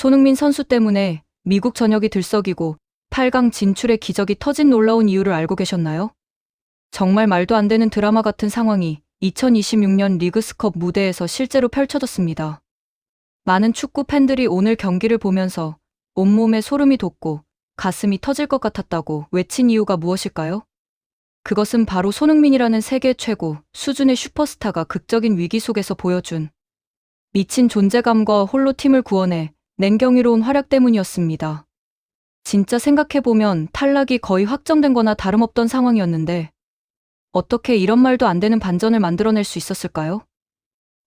손흥민 선수 때문에 미국 전역이 들썩이고 8강 진출의 기적이 터진 놀라운 이유를 알고 계셨나요? 정말 말도 안 되는 드라마 같은 상황이 2026년 리그스컵 무대에서 실제로 펼쳐졌습니다. 많은 축구 팬들이 오늘 경기를 보면서 온몸에 소름이 돋고 가슴이 터질 것 같았다고 외친 이유가 무엇일까요? 그것은 바로 손흥민이라는 세계 최고 수준의 슈퍼스타가 극적인 위기 속에서 보여준 미친 존재감과 홀로 팀을 구원해 낸 경이로운 활약 때문이었습니다. 진짜 생각해보면 탈락이 거의 확정된 거나 다름없던 상황이었는데 어떻게 이런 말도 안 되는 반전을 만들어낼 수 있었을까요?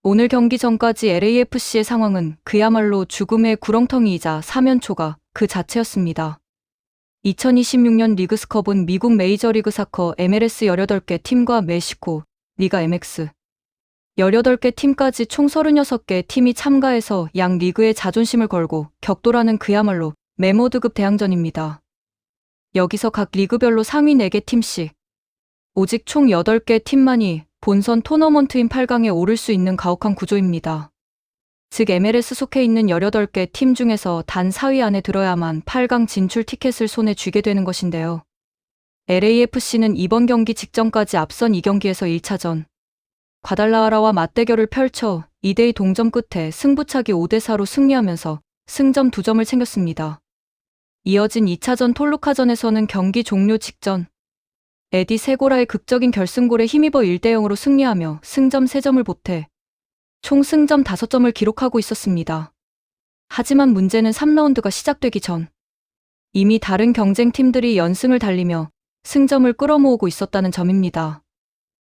오늘 경기 전까지 LAFC의 상황은 그야말로 죽음의 구렁텅이이자 사면초가 그 자체였습니다. 2026년 리그스컵은 미국 메이저리그 사커 MLS 18개 팀과 멕시코 리가 MX 18개 팀까지 총 36개 팀이 참가해서 양 리그의 자존심을 걸고 격돌하는 그야말로 메모드급 대항전입니다. 여기서 각 리그별로 상위 4개 팀씩 오직 총 8개 팀만이 본선 토너먼트인 8강에 오를 수 있는 가혹한 구조입니다. 즉 MLS 속해 있는 18개 팀 중에서 단 4위 안에 들어야만 8강 진출 티켓을 손에 쥐게 되는 것인데요. LAFC는 이번 경기 직전까지 앞선 2경기에서 1차전 과달라하라와 맞대결을 펼쳐 2대2 동점 끝에 승부차기 5대4로 승리하면서 승점 2점을 챙겼습니다. 이어진 2차전 톨루카전에서는 경기 종료 직전 에디 세고라의 극적인 결승골에 힘입어 1대0으로 승리하며 승점 3점을 보태 총 승점 5점을 기록하고 있었습니다. 하지만 문제는 3라운드가 시작되기 전 이미 다른 경쟁팀들이 연승을 달리며 승점을 끌어모으고 있었다는 점입니다.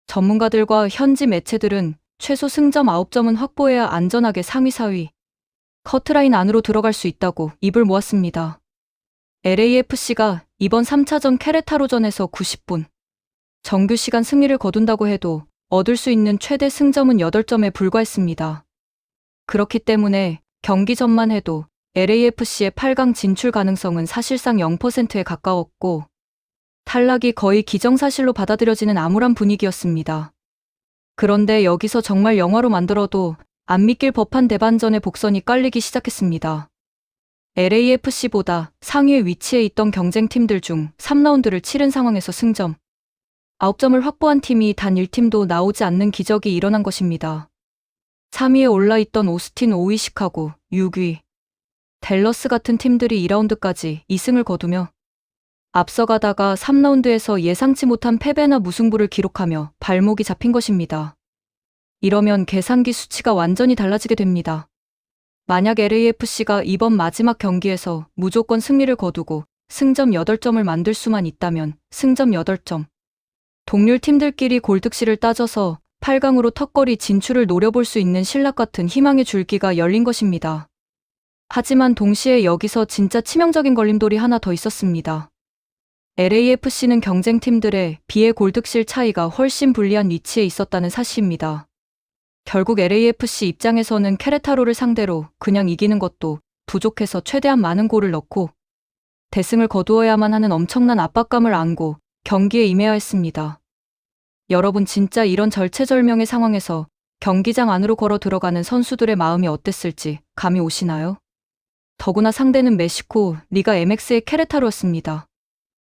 전문가들과 현지 매체들은 최소 승점 9점은 확보해야 안전하게 상위 4위 커트라인 안으로 들어갈 수 있다고 입을 모았습니다. LAFC가 이번 3차전 케레타로전에서 90분 정규 시간 승리를 거둔다고 해도 얻을 수 있는 최대 승점은 8점에 불과했습니다. 그렇기 때문에 경기 전만 해도 LAFC의 8강 진출 가능성은 사실상 0%에 가까웠고 탈락이 거의 기정사실로 받아들여지는 암울한 분위기였습니다. 그런데 여기서 정말 영화로 만들어도 안 믿길 법한 대반전의 복선이 깔리기 시작했습니다. LAFC보다 상위에 위치해 있던 경쟁팀들 중 3라운드를 치른 상황에서 승점 9점을 확보한 팀이 단 1팀도 나오지 않는 기적이 일어난 것입니다. 3위에 올라있던 오스틴 5위 시카고 6위 댈러스 같은 팀들이 2라운드까지 2승을 거두며 앞서가다가 3라운드에서 예상치 못한 패배나 무승부를 기록하며 발목이 잡힌 것입니다. 이러면 계산기 수치가 완전히 달라지게 됩니다. 만약 LAFC가 이번 마지막 경기에서 무조건 승리를 거두고 승점 8점을 만들 수만 있다면 승점 8점. 동률 팀들끼리 골득실을 따져서 8강으로 턱걸이 진출을 노려볼 수 있는 신락 같은 희망의 줄기가 열린 것입니다. 하지만 동시에 여기서 진짜 치명적인 걸림돌이 하나 더 있었습니다. LAFC는 경쟁팀들의 비의 골득실 차이가 훨씬 불리한 위치에 있었다는 사실입니다. 결국 LAFC 입장에서는 케레타로를 상대로 그냥 이기는 것도 부족해서 최대한 많은 골을 넣고 대승을 거두어야만 하는 엄청난 압박감을 안고 경기에 임해야 했습니다. 여러분 진짜 이런 절체절명의 상황에서 경기장 안으로 걸어 들어가는 선수들의 마음이 어땠을지 감이 오시나요? 더구나 상대는 멕시코 리가 MX의 케레타로였습니다.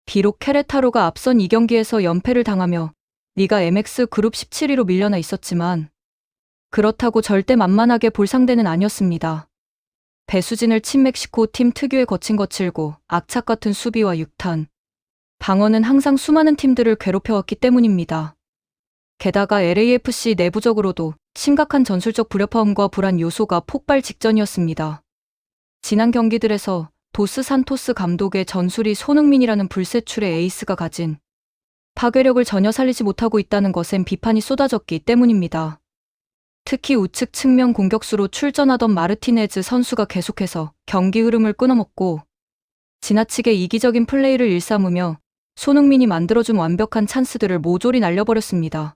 비록 케레타로가 앞선 2경기에서 연패를 당하며 리가 MX 그룹 17위로 밀려나 있었지만 그렇다고 절대 만만하게 볼 상대는 아니었습니다. 배수진을 친 멕시코 팀 특유의 거칠고 악착 같은 수비와 육탄, 방어는 항상 수많은 팀들을 괴롭혀왔기 때문입니다. 게다가 LAFC 내부적으로도 심각한 전술적 불협화음과 불안 요소가 폭발 직전이었습니다. 지난 경기들에서 도스 산토스 감독의 전술이 손흥민이라는 불세출의 에이스가 가진 파괴력을 전혀 살리지 못하고 있다는 것엔 비판이 쏟아졌기 때문입니다. 특히 우측 측면 공격수로 출전하던 마르티네즈 선수가 계속해서 경기 흐름을 끊어먹고 지나치게 이기적인 플레이를 일삼으며 손흥민이 만들어준 완벽한 찬스들을 모조리 날려버렸습니다.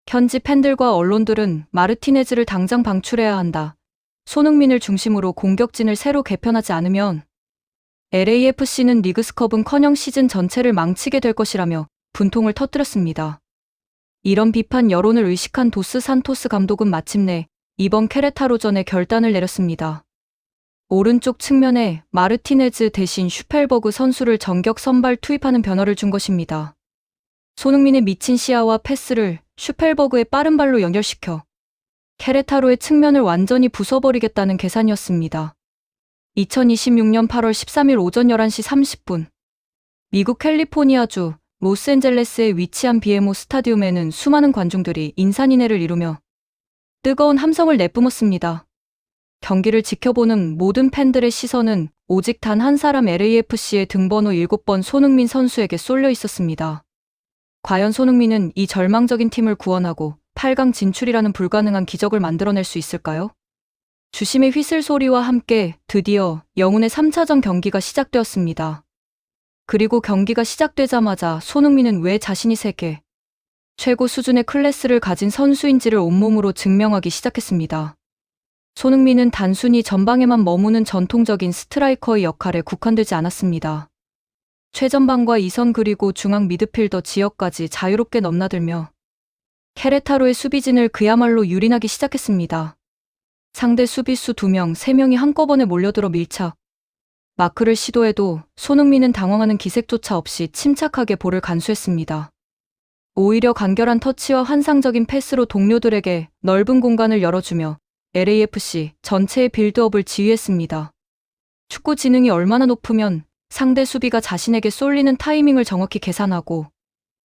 현지 팬들과 언론들은 마르티네즈를 당장 방출해야 한다. 손흥민을 중심으로 공격진을 새로 개편하지 않으면 LAFC는 리그스컵은커녕 시즌 전체를 망치게 될 것이라며 분통을 터뜨렸습니다. 이런 비판 여론을 의식한 도스 산토스 감독은 마침내 이번 케레타로전에 결단을 내렸습니다. 오른쪽 측면에 마르티네즈 대신 슈펠버그 선수를 전격 선발 투입하는 변화를 준 것입니다. 손흥민의 미친 시야와 패스를 슈펠버그의 빠른 발로 연결시켜 케레타로의 측면을 완전히 부숴버리겠다는 계산이었습니다. 2026년 8월 13일 오전 11시 30분 미국 캘리포니아주 로스앤젤레스에 위치한 BMO 스타디움에는 수많은 관중들이 인산인해를 이루며 뜨거운 함성을 내뿜었습니다. 경기를 지켜보는 모든 팬들의 시선은 오직 단 한 사람 LAFC의 등번호 7번 손흥민 선수에게 쏠려 있었습니다. 과연 손흥민은 이 절망적인 팀을 구원하고 8강 진출이라는 불가능한 기적을 만들어낼 수 있을까요? 주심의 휘슬 소리와 함께 드디어 영훈의 3차전 경기가 시작되었습니다. 그리고 경기가 시작되자마자 손흥민은 왜 자신이 세계 최고 수준의 클래스를 가진 선수인지를 온몸으로 증명하기 시작했습니다. 손흥민은 단순히 전방에만 머무는 전통적인 스트라이커의 역할에 국한되지 않았습니다. 최전방과 2선 그리고 중앙 미드필더 지역까지 자유롭게 넘나들며 케레타로의 수비진을 그야말로 유린하기 시작했습니다. 상대 수비수 2명, 3명이 한꺼번에 몰려들어 밀착. 마크를 시도해도 손흥민은 당황하는 기색조차 없이 침착하게 볼을 간수했습니다. 오히려 간결한 터치와 환상적인 패스로 동료들에게 넓은 공간을 열어주며 LAFC 전체의 빌드업을 지휘했습니다. 축구 지능이 얼마나 높으면 상대 수비가 자신에게 쏠리는 타이밍을 정확히 계산하고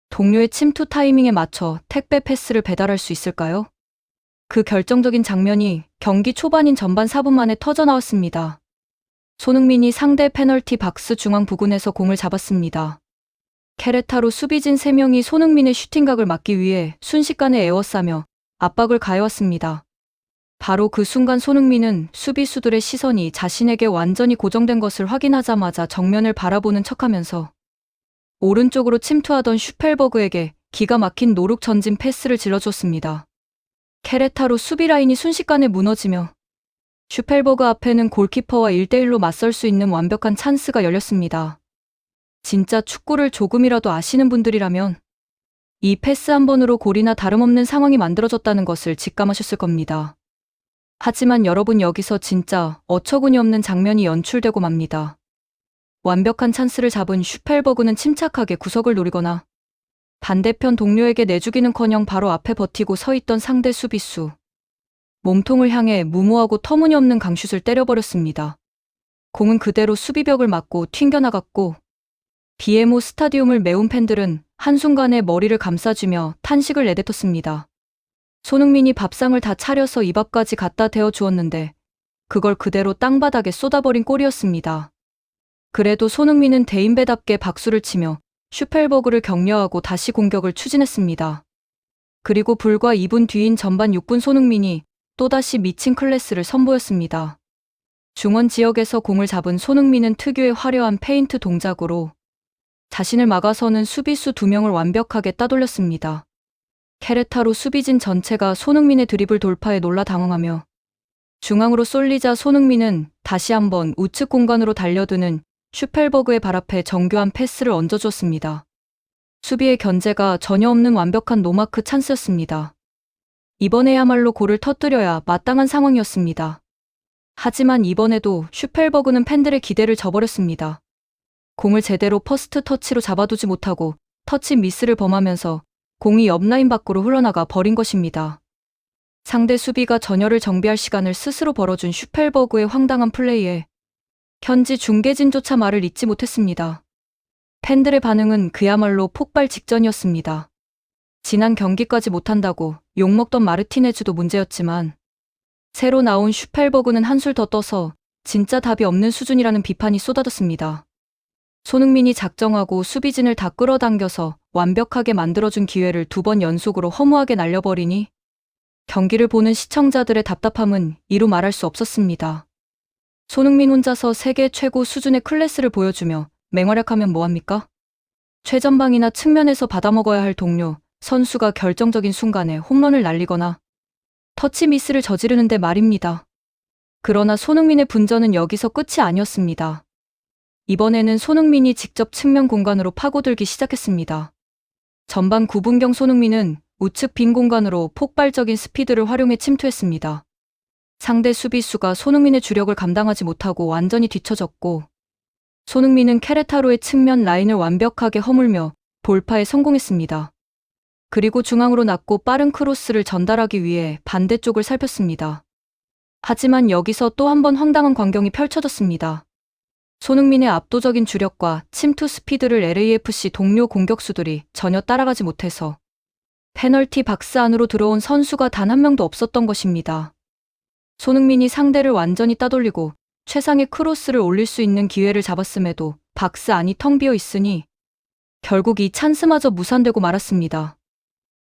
동료의 침투 타이밍에 맞춰 택배 패스를 배달할 수 있을까요? 그 결정적인 장면이 경기 초반인 전반 4분 만에 터져나왔습니다. 손흥민이 상대 페널티 박스 중앙 부근에서 공을 잡았습니다. 케레타로 수비진 3명이 손흥민의 슈팅각을 막기 위해 순식간에 에워싸며 압박을 가해왔습니다. 바로 그 순간 손흥민은 수비수들의 시선이 자신에게 완전히 고정된 것을 확인하자마자 정면을 바라보는 척하면서 오른쪽으로 침투하던 슈펠버그에게 기가 막힌 노룩 전진 패스를 질러줬습니다. 케레타로 수비 라인이 순식간에 무너지며 슈펠버그 앞에는 골키퍼와 1대1로 맞설 수 있는 완벽한 찬스가 열렸습니다. 진짜 축구를 조금이라도 아시는 분들이라면 이 패스 한 번으로 골이나 다름없는 상황이 만들어졌다는 것을 직감하셨을 겁니다. 하지만 여러분, 여기서 진짜 어처구니 없는 장면이 연출되고 맙니다. 완벽한 찬스를 잡은 슈펠버그는 침착하게 구석을 노리거나 반대편 동료에게 내주기는커녕 바로 앞에 버티고 서 있던 상대 수비수 몸통을 향해 무모하고 터무니없는 강슛을 때려버렸습니다. 공은 그대로 수비벽을 맞고 튕겨나갔고 BMO 스타디움을 메운 팬들은 한순간에 머리를 감싸주며 탄식을 내뱉었습니다. 손흥민이 밥상을 다 차려서 입 앞까지 갖다 대어 주었는데 그걸 그대로 땅바닥에 쏟아버린 골이었습니다. 그래도 손흥민은 대인배답게 박수를 치며 슈펠버그를 격려하고 다시 공격을 추진했습니다. 그리고 불과 2분 뒤인 전반 6분 손흥민이 또다시 미친 클래스를 선보였습니다. 중원 지역에서 공을 잡은 손흥민은 특유의 화려한 페인트 동작으로 자신을 막아서는 수비수 2명을 완벽하게 따돌렸습니다. 케레타로 수비진 전체가 손흥민의 드리블 돌파에 놀라 당황하며 중앙으로 쏠리자 손흥민은 다시 한번 우측 공간으로 달려드는 슈펠버그의 발 앞에 정교한 패스를 얹어줬습니다. 수비의 견제가 전혀 없는 완벽한 노마크 찬스였습니다. 이번에야말로 골을 터뜨려야 마땅한 상황이었습니다. 하지만 이번에도 슈펠버그는 팬들의 기대를 저버렸습니다. 공을 제대로 퍼스트 터치로 잡아두지 못하고 터치 미스를 범하면서 공이 옆라인 밖으로 흘러나가 버린 것입니다. 상대 수비가 전열을 정비할 시간을 스스로 벌어준 슈펠버그의 황당한 플레이에 현지 중계진조차 말을 잇지 못했습니다. 팬들의 반응은 그야말로 폭발 직전이었습니다. 지난 경기까지 못한다고 욕먹던 마르티네즈도 문제였지만 새로 나온 슈펠버그는 한술 더 떠서 진짜 답이 없는 수준이라는 비판이 쏟아졌습니다. 손흥민이 작정하고 수비진을 다 끌어당겨서 완벽하게 만들어준 기회를 2번 연속으로 허무하게 날려버리니 경기를 보는 시청자들의 답답함은 이루 말할 수 없었습니다. 손흥민 혼자서 세계 최고 수준의 클래스를 보여주며 맹활약하면 뭐합니까? 최전방이나 측면에서 받아먹어야 할 동료, 선수가 결정적인 순간에 홈런을 날리거나 터치 미스를 저지르는데 말입니다. 그러나 손흥민의 분전은 여기서 끝이 아니었습니다. 이번에는 손흥민이 직접 측면 공간으로 파고들기 시작했습니다. 전반 9분경 손흥민은 우측 빈 공간으로 폭발적인 스피드를 활용해 침투했습니다. 상대 수비수가 손흥민의 주력을 감당하지 못하고 완전히 뒤처졌고, 손흥민은 케레타로의 측면 라인을 완벽하게 허물며 돌파에 성공했습니다. 그리고 중앙으로 낮고 빠른 크로스를 전달하기 위해 반대쪽을 살폈습니다. 하지만 여기서 또 한 번 황당한 광경이 펼쳐졌습니다. 손흥민의 압도적인 주력과 침투 스피드를 LAFC 동료 공격수들이 전혀 따라가지 못해서 페널티 박스 안으로 들어온 선수가 단 한 명도 없었던 것입니다. 손흥민이 상대를 완전히 따돌리고 최상의 크로스를 올릴 수 있는 기회를 잡았음에도 박스 안이 텅 비어 있으니 결국 이 찬스마저 무산되고 말았습니다.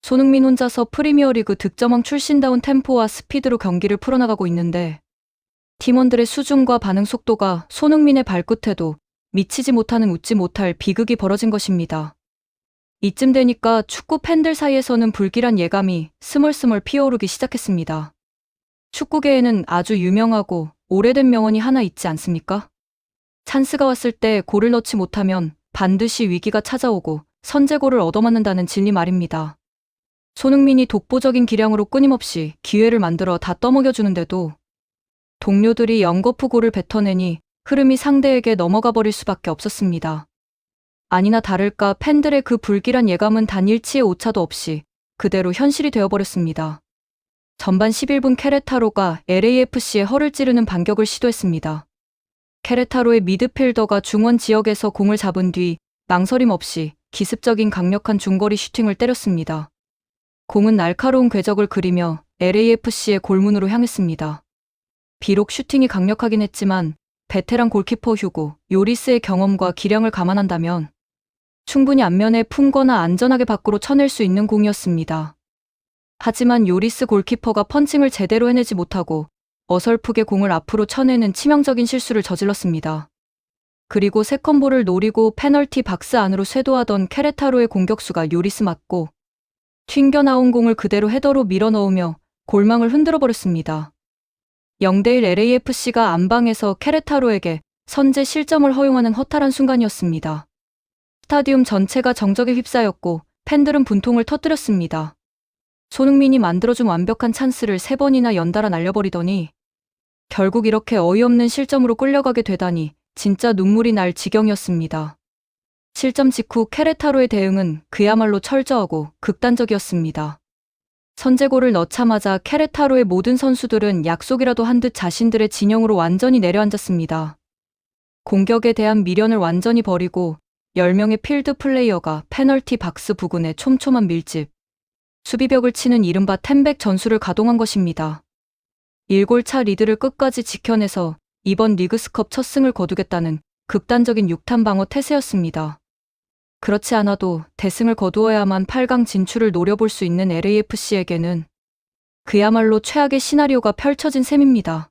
손흥민 혼자서 프리미어리그 득점왕 출신다운 템포와 스피드로 경기를 풀어나가고 있는데 팀원들의 수준과 반응 속도가 손흥민의 발끝에도 미치지 못하는 웃지 못할 비극이 벌어진 것입니다. 이쯤 되니까 축구 팬들 사이에서는 불길한 예감이 스멀스멀 피어오르기 시작했습니다. 축구계에는 아주 유명하고 오래된 명언이 하나 있지 않습니까? 찬스가 왔을 때 골을 넣지 못하면 반드시 위기가 찾아오고 선제골을 얻어맞는다는 진리 말입니다. 손흥민이 독보적인 기량으로 끊임없이 기회를 만들어 다 떠먹여주는데도 동료들이 연거푸 골을 뱉어내니 흐름이 상대에게 넘어가 버릴 수밖에 없었습니다. 아니나 다를까 팬들의 그 불길한 예감은 단 일치의 오차도 없이 그대로 현실이 되어버렸습니다. 전반 11분 케레타로가 LAFC의 허를 찌르는 반격을 시도했습니다. 케레타로의 미드필더가 중원 지역에서 공을 잡은 뒤 망설임 없이 기습적인 강력한 중거리 슈팅을 때렸습니다. 공은 날카로운 궤적을 그리며 LAFC의 골문으로 향했습니다. 비록 슈팅이 강력하긴 했지만 베테랑 골키퍼 휴고 요리스의 경험과 기량을 감안한다면 충분히 앞면에 품거나 안전하게 밖으로 쳐낼 수 있는 공이었습니다. 하지만 요리스 골키퍼가 펀칭을 제대로 해내지 못하고 어설프게 공을 앞으로 쳐내는 치명적인 실수를 저질렀습니다. 그리고 세컨볼을 노리고 페널티 박스 안으로 쇄도하던 케레타로의 공격수가 요리스 맞고 튕겨나온 공을 그대로 헤더로 밀어넣으며 골망을 흔들어버렸습니다. 0대1 LAFC가 안방에서 케레타로에게 선제 실점을 허용하는 허탈한 순간이었습니다. 스타디움 전체가 정적에 휩싸였고 팬들은 분통을 터뜨렸습니다. 손흥민이 만들어준 완벽한 찬스를 3번이나 연달아 날려버리더니 결국 이렇게 어이없는 실점으로 끌려가게 되다니 진짜 눈물이 날 지경이었습니다. 실점 직후 케레타로의 대응은 그야말로 철저하고 극단적이었습니다. 선제골을 넣자마자 케레타로의 모든 선수들은 약속이라도 한 듯 자신들의 진영으로 완전히 내려앉았습니다. 공격에 대한 미련을 완전히 버리고 10명의 필드 플레이어가 페널티 박스 부근에 촘촘한 밀집, 수비벽을 치는 이른바 텐백 전술을 가동한 것입니다. 1골차 리드를 끝까지 지켜내서 이번 리그스컵 첫 승을 거두겠다는 극단적인 6탄 방어 태세였습니다. 그렇지 않아도 대승을 거두어야만 8강 진출을 노려볼 수 있는 LAFC에게는 그야말로 최악의 시나리오가 펼쳐진 셈입니다.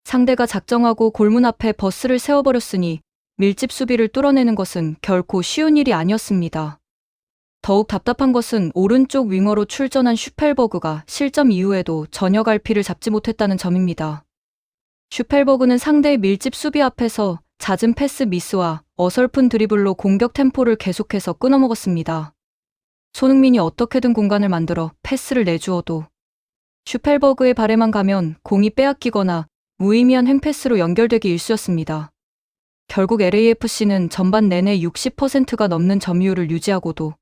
상대가 작정하고 골문 앞에 버스를 세워버렸으니 밀집 수비를 뚫어내는 것은 결코 쉬운 일이 아니었습니다. 더욱 답답한 것은 오른쪽 윙어로 출전한 슈펠버그가 실점 이후에도 전혀 갈피를 잡지 못했다는 점입니다. 슈펠버그는 상대의 밀집 수비 앞에서 잦은 패스 미스와 어설픈 드리블로 공격 템포를 계속해서 끊어먹었습니다. 손흥민이 어떻게든 공간을 만들어 패스를 내주어도 슈펠버그의 발에만 가면 공이 빼앗기거나 무의미한 횡패스로 연결되기 일쑤였습니다. 결국 LAFC는 전반 내내 60%가 넘는 점유율을 유지하고도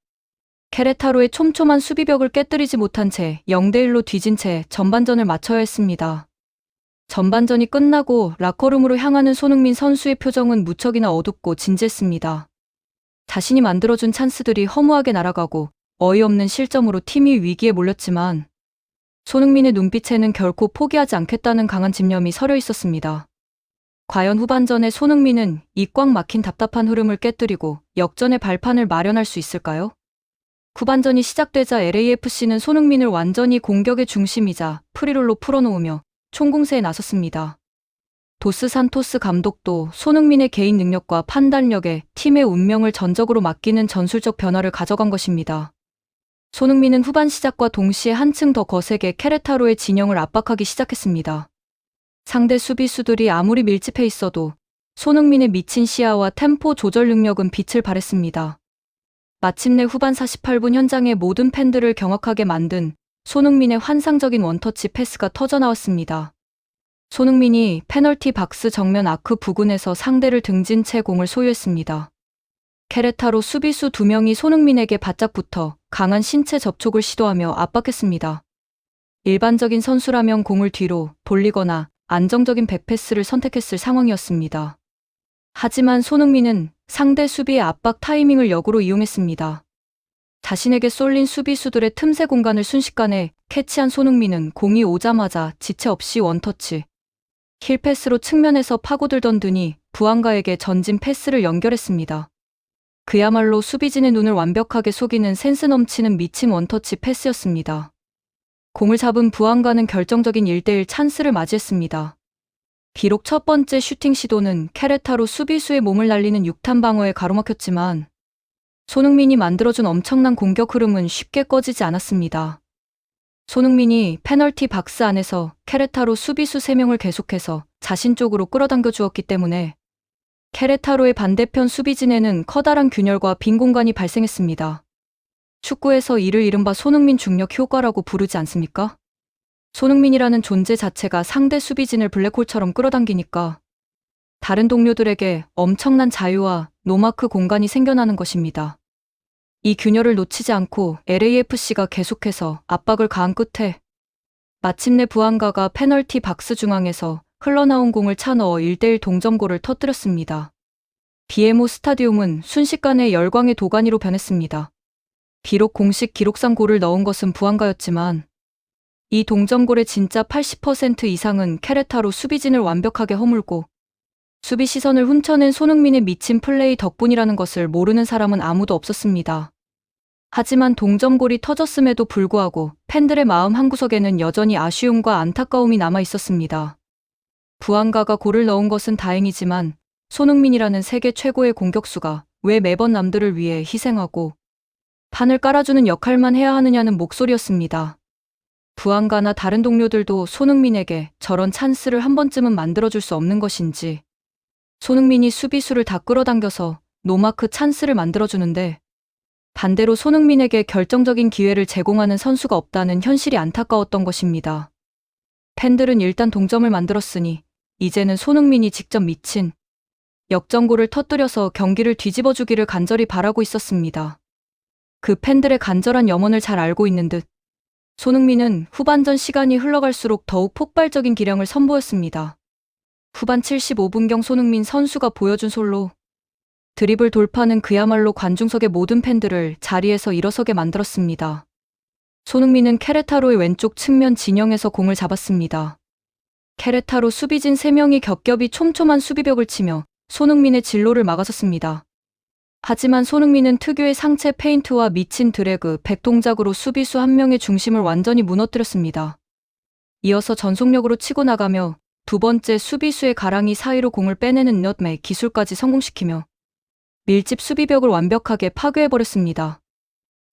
케레타로의 촘촘한 수비벽을 깨뜨리지 못한 채 0대1로 뒤진 채 전반전을 마쳐야 했습니다. 전반전이 끝나고 라커룸으로 향하는 손흥민 선수의 표정은 무척이나 어둡고 진지했습니다. 자신이 만들어준 찬스들이 허무하게 날아가고 어이없는 실점으로 팀이 위기에 몰렸지만 손흥민의 눈빛에는 결코 포기하지 않겠다는 강한 집념이 서려 있었습니다. 과연 후반전에 손흥민은 이 꽉 막힌 답답한 흐름을 깨뜨리고 역전의 발판을 마련할 수 있을까요? 후반전이 시작되자 LAFC는 손흥민을 완전히 공격의 중심이자 프리롤로 풀어놓으며 총공세에 나섰습니다. 도스 산토스 감독도 손흥민의 개인 능력과 판단력에 팀의 운명을 전적으로 맡기는 전술적 변화를 가져간 것입니다. 손흥민은 후반 시작과 동시에 한층 더 거세게 케레타로의 진영을 압박하기 시작했습니다. 상대 수비수들이 아무리 밀집해 있어도 손흥민의 미친 시야와 템포 조절 능력은 빛을 발했습니다. 마침내 후반 48분 현장의 모든 팬들을 경악하게 만든 손흥민의 환상적인 원터치 패스가 터져나왔습니다. 손흥민이 페널티 박스 정면 아크 부근에서 상대를 등진 채 공을 소유했습니다. 케레타로 수비수 2명이 손흥민에게 바짝 붙어 강한 신체 접촉을 시도하며 압박했습니다. 일반적인 선수라면 공을 뒤로 돌리거나 안정적인 백패스를 선택했을 상황이었습니다. 하지만 손흥민은 상대 수비의 압박 타이밍을 역으로 이용했습니다. 자신에게 쏠린 수비수들의 틈새 공간을 순식간에 캐치한 손흥민은 공이 오자마자 지체 없이 원터치. 힐패스로 측면에서 파고들던 둔이 부안가에게 전진 패스를 연결했습니다. 그야말로 수비진의 눈을 완벽하게 속이는 센스 넘치는 미친 원터치 패스였습니다. 공을 잡은 부안가는 결정적인 1대1 찬스를 맞이했습니다. 비록 첫 번째 슈팅 시도는 케레타로 수비수의 몸을 날리는 육탄 방어에 가로막혔지만 손흥민이 만들어준 엄청난 공격 흐름은 쉽게 꺼지지 않았습니다. 손흥민이 페널티 박스 안에서 케레타로 수비수 3명을 계속해서 자신 쪽으로 끌어당겨 주었기 때문에 케레타로의 반대편 수비진에는 커다란 균열과 빈 공간이 발생했습니다. 축구에서 이를 이른바 손흥민 중력 효과라고 부르지 않습니까? 손흥민이라는 존재 자체가 상대 수비진을 블랙홀처럼 끌어당기니까 다른 동료들에게 엄청난 자유와 노마크 공간이 생겨나는 것입니다. 이 균열을 놓치지 않고 LAFC가 계속해서 압박을 가한 끝에 마침내 부안가가 페널티 박스 중앙에서 흘러나온 공을 차 넣어 1대1 동점골을 터뜨렸습니다. BMO 스타디움은 순식간에 열광의 도가니로 변했습니다. 비록 공식 기록상 골을 넣은 것은 부안가였지만 이 동점골의 진짜 80% 이상은 케레타로 수비진을 완벽하게 허물고 수비 시선을 훔쳐낸 손흥민의 미친 플레이 덕분이라는 것을 모르는 사람은 아무도 없었습니다. 하지만 동점골이 터졌음에도 불구하고 팬들의 마음 한구석에는 여전히 아쉬움과 안타까움이 남아 있었습니다. 부안가가 골을 넣은 것은 다행이지만 손흥민이라는 세계 최고의 공격수가 왜 매번 남들을 위해 희생하고 판을 깔아주는 역할만 해야 하느냐는 목소리였습니다. 부안가나 다른 동료들도 손흥민에게 저런 찬스를 한 번쯤은 만들어줄 수 없는 것인지 손흥민이 수비수를 다 끌어당겨서 노마크 찬스를 만들어주는데 반대로 손흥민에게 결정적인 기회를 제공하는 선수가 없다는 현실이 안타까웠던 것입니다. 팬들은 일단 동점을 만들었으니 이제는 손흥민이 직접 미친 역전골을 터뜨려서 경기를 뒤집어주기를 간절히 바라고 있었습니다. 그 팬들의 간절한 염원을 잘 알고 있는 듯 손흥민은 후반전 시간이 흘러갈수록 더욱 폭발적인 기량을 선보였습니다. 후반 75분경 손흥민 선수가 보여준 솔로 드리블 돌파는 그야말로 관중석의 모든 팬들을 자리에서 일어서게 만들었습니다. 손흥민은 케레타로의 왼쪽 측면 진영에서 공을 잡았습니다. 케레타로 수비진 3명이 겹겹이 촘촘한 수비벽을 치며 손흥민의 진로를 막아섰습니다. 하지만 손흥민은 특유의 상체 페인트와 미친 드래그, 백동작으로 수비수 1명의 중심을 완전히 무너뜨렸습니다. 이어서 전속력으로 치고 나가며 두 번째 수비수의 가랑이 사이로 공을 빼내는 넛맥 기술까지 성공시키며 밀집 수비벽을 완벽하게 파괴해버렸습니다.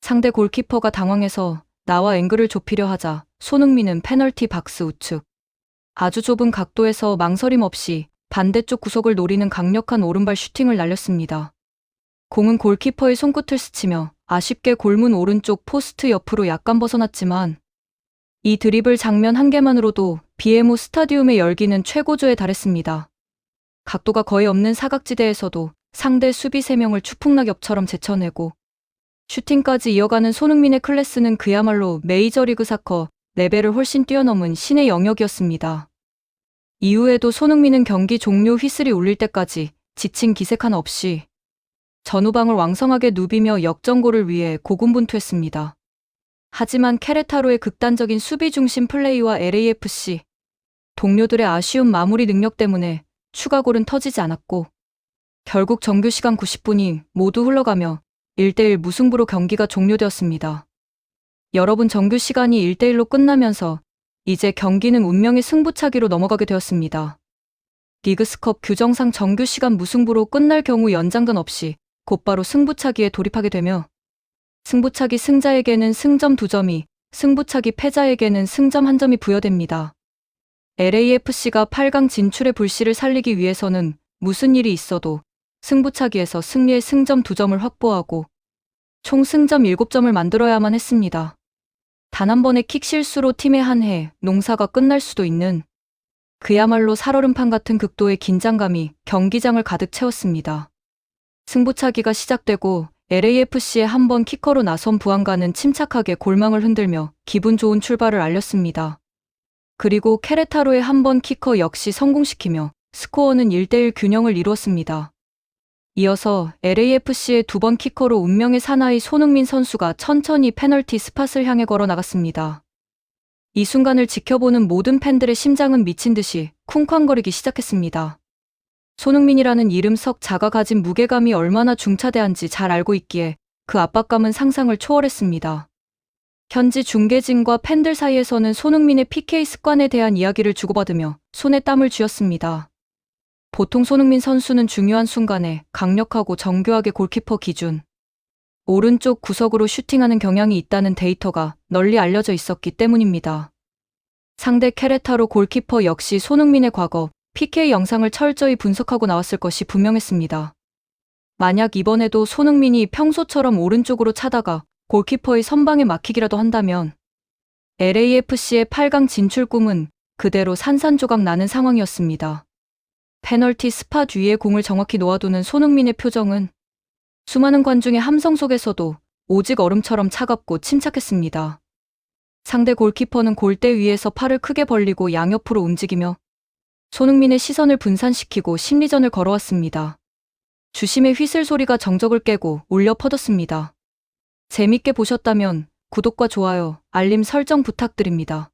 상대 골키퍼가 당황해서 나와 앵글을 좁히려 하자 손흥민은 페널티 박스 우측 아주 좁은 각도에서 망설임 없이 반대쪽 구석을 노리는 강력한 오른발 슈팅을 날렸습니다. 공은 골키퍼의 손끝을 스치며 아쉽게 골문 오른쪽 포스트 옆으로 약간 벗어났지만 이 드리블 장면 한 개만으로도 BMO 스타디움의 열기는 최고조에 달했습니다. 각도가 거의 없는 사각지대에서도 상대 수비 3명을 추풍낙엽처럼 제쳐내고 슈팅까지 이어가는 손흥민의 클래스는 그야말로 메이저리그 사커 레벨을 훨씬 뛰어넘은 신의 영역이었습니다. 이후에도 손흥민은 경기 종료 휘슬이 울릴 때까지 지친 기색 하나 없이 전후방을 왕성하게 누비며 역전골을 위해 고군분투했습니다. 하지만 케레타로의 극단적인 수비 중심 플레이와 LAFC 동료들의 아쉬운 마무리 능력 때문에 추가골은 터지지 않았고 결국 정규 시간 90분이 모두 흘러가며 1대1 무승부로 경기가 종료되었습니다. 여러분, 정규 시간이 1대1로 끝나면서 이제 경기는 운명의 승부차기로 넘어가게 되었습니다. 리그스컵 규정상 정규 시간 무승부로 끝날 경우 연장전 없이 곧바로 승부차기에 돌입하게 되며 승부차기 승자에게는 승점 2점이, 승부차기 패자에게는 승점 1점이 부여됩니다. LAFC가 8강 진출의 불씨를 살리기 위해서는 무슨 일이 있어도 승부차기에서 승리의 승점 2점을 확보하고 총 승점 7점을 만들어야만 했습니다. 단 한 번의 킥 실수로 팀의 한 해 농사가 끝날 수도 있는 그야말로 살얼음판 같은 극도의 긴장감이 경기장을 가득 채웠습니다. 승부차기가 시작되고 LAFC의 한 번 키커로 나선 부안가는 침착하게 골망을 흔들며 기분 좋은 출발을 알렸습니다. 그리고 케레타로의 한 번 키커 역시 성공시키며 스코어는 1대1 균형을 이루었습니다. 이어서 LAFC의 두 번 키커로 운명의 사나이 손흥민 선수가 천천히 페널티 스팟을 향해 걸어 나갔습니다. 이 순간을 지켜보는 모든 팬들의 심장은 미친 듯이 쿵쾅거리기 시작했습니다. 손흥민이라는 이름 속 자가 가진 무게감이 얼마나 중차대한지 잘 알고 있기에 그 압박감은 상상을 초월했습니다. 현지 중계진과 팬들 사이에서는 손흥민의 PK 습관에 대한 이야기를 주고받으며 손에 땀을 쥐었습니다. 보통 손흥민 선수는 중요한 순간에 강력하고 정교하게 골키퍼 기준 오른쪽 구석으로 슈팅하는 경향이 있다는 데이터가 널리 알려져 있었기 때문입니다. 상대 케레타로 골키퍼 역시 손흥민의 과거 PK 영상을 철저히 분석하고 나왔을 것이 분명했습니다. 만약 이번에도 손흥민이 평소처럼 오른쪽으로 차다가 골키퍼의 선방에 막히기라도 한다면 LAFC의 8강 진출 꿈은 그대로 산산조각 나는 상황이었습니다. 페널티 스팟 위에 공을 정확히 놓아두는 손흥민의 표정은 수많은 관중의 함성 속에서도 오직 얼음처럼 차갑고 침착했습니다. 상대 골키퍼는 골대 위에서 팔을 크게 벌리고 양옆으로 움직이며 손흥민의 시선을 분산시키고 심리전을 걸어왔습니다. 주심의 휘슬 소리가 정적을 깨고 울려 퍼졌습니다. 재밌게 보셨다면 구독과 좋아요, 알림 설정 부탁드립니다.